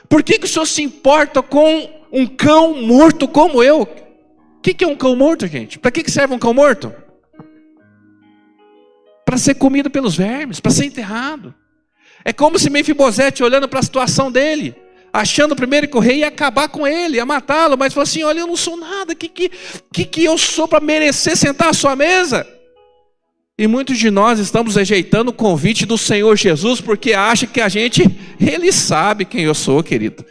Por que o senhor se importa com um cão morto como eu? O que é um cão morto, gente? Para que serve um cão morto? Para ser comido pelos vermes, para ser enterrado. É como se Mefibosete olhando para a situação dele, achando primeiro que o rei ia acabar com ele, ia matá-lo, mas falou assim, olha, eu não sou nada, que eu sou para merecer sentar à sua mesa? E muitos de nós estamos rejeitando o convite do Senhor Jesus, porque acha que Ele sabe quem eu sou, querido.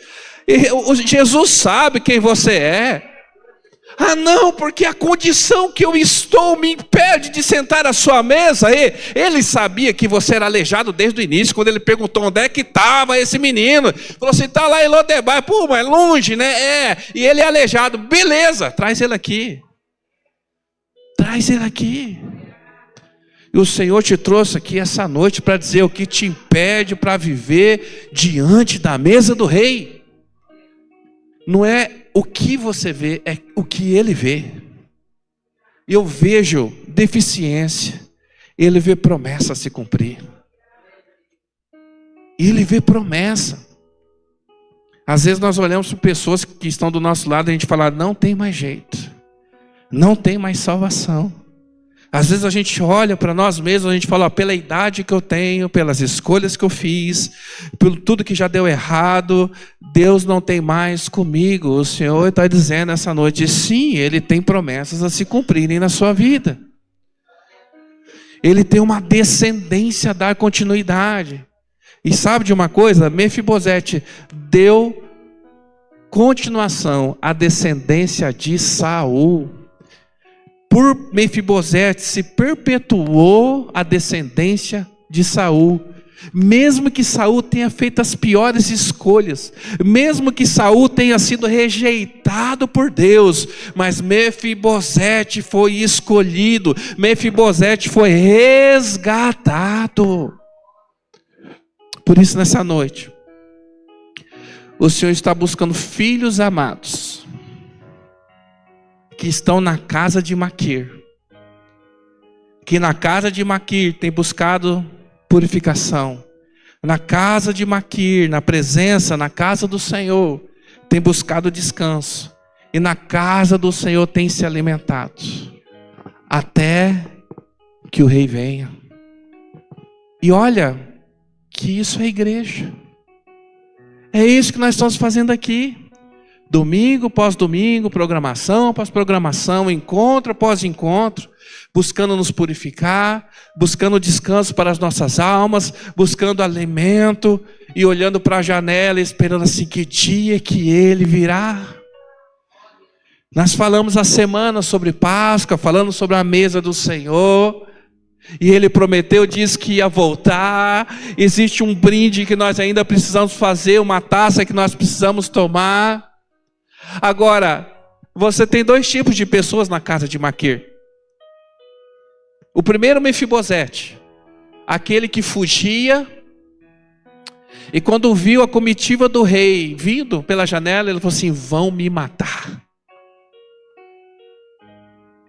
Jesus sabe quem você é. Ah não, porque a condição que eu estou me impede de sentar à sua mesa. Ele sabia que você era aleijado desde o início, quando ele perguntou onde é que estava esse menino. Falou assim, está lá em Lodebar. Pô, mas é longe, né? E ele é aleijado. Beleza, traz ele aqui. Traz ele aqui. E o Senhor te trouxe aqui essa noite para dizer o que te impede para viver diante da mesa do rei. Não é o que você vê, é o que ele vê. Eu vejo deficiência, ele vê promessa a se cumprir. Ele vê promessa. Às vezes nós olhamos para pessoas que estão do nosso lado e a gente fala, não tem mais jeito, não tem mais salvação. Às vezes a gente olha para nós mesmos, a gente fala, pela idade que eu tenho, pelas escolhas que eu fiz, por tudo que já deu errado, Deus não tem mais comigo. O Senhor está dizendo essa noite, sim, Ele tem promessas a se cumprirem na sua vida. Ele tem uma descendência a dar continuidade. E sabe de uma coisa? Mefibosete deu continuação à descendência de Saul. Por Mefibosete se perpetuou a descendência de Saul. Mesmo que Saul tenha feito as piores escolhas, mesmo que Saul tenha sido rejeitado por Deus, mas Mefibosete foi escolhido, Mefibosete foi resgatado. Por isso nessa noite, o Senhor está buscando filhos amados, que estão na casa de Maquir, que na casa de Maquir tem buscado purificação, na casa de Maquir, na presença, na casa do Senhor, tem buscado descanso, e na casa do Senhor tem se alimentado, até que o rei venha. E olha, que isso é igreja, é isso que nós estamos fazendo aqui. Domingo após domingo, programação após programação, encontro após encontro, buscando nos purificar, buscando descanso para as nossas almas, buscando alimento e olhando para a janela, esperando assim, que dia que Ele virá. Nós falamos a semana sobre Páscoa, falando sobre a mesa do Senhor, e Ele prometeu, disse que ia voltar. Existe um brinde que nós ainda precisamos fazer, uma taça que nós precisamos tomar. Agora, você tem dois tipos de pessoas na casa de Maquir. O primeiro, Mefibosete, aquele que fugia, e quando viu a comitiva do rei vindo pela janela, ele falou assim, vão me matar.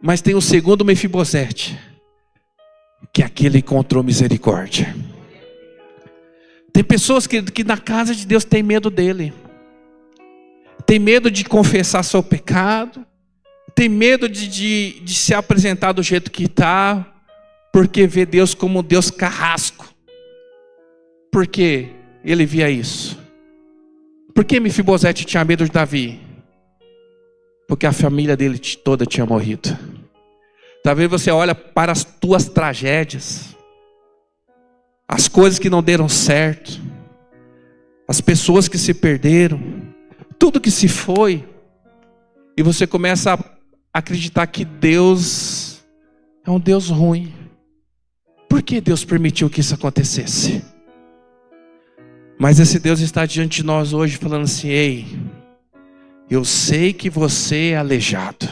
Mas tem o segundo Mefibosete, que é aquele que encontrou misericórdia. Tem pessoas que na casa de Deus tem medo dele. Tem medo de confessar seu pecado, tem medo de se apresentar do jeito que está, porque vê Deus como um Deus carrasco. Por que ele via isso? Por que Mefibosete tinha medo de Davi? Porque a família dele toda tinha morrido. Talvez você olhe para as tuas tragédias, as coisas que não deram certo, as pessoas que se perderam, tudo que se foi, e você começa a acreditar que Deus é um Deus ruim. Por que Deus permitiu que isso acontecesse? Mas esse Deus está diante de nós hoje falando assim, ei, eu sei que você é aleijado,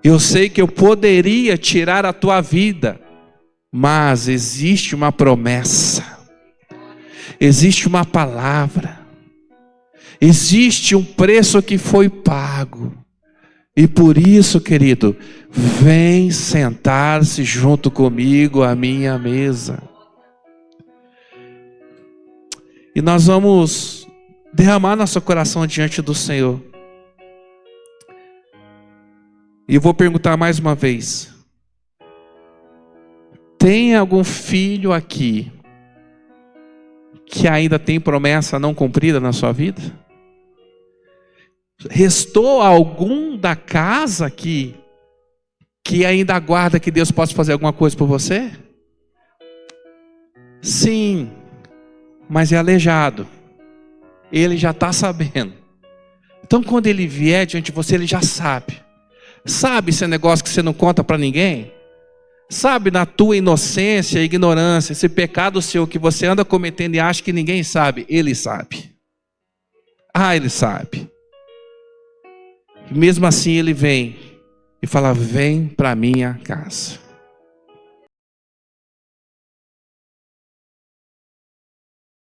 eu sei que eu poderia tirar a tua vida, mas existe uma promessa, existe uma palavra, existe um preço que foi pago. E por isso, querido, vem sentar-se junto comigo à minha mesa. E nós vamos derramar nosso coração diante do Senhor. E eu vou perguntar mais uma vez. Tem algum filho aqui que ainda tem promessa não cumprida na sua vida? Restou algum da casa aqui que ainda aguarda que Deus possa fazer alguma coisa por você? Sim, mas é aleijado. Ele já está sabendo. Então quando ele vier diante de você, ele já sabe. Sabe esse negócio que você não conta para ninguém? Sabe na tua inocência, ignorância, esse pecado seu que você anda cometendo e acha que ninguém sabe? Ele sabe. Ah, ele sabe. E mesmo assim ele vem e fala: vem para minha casa.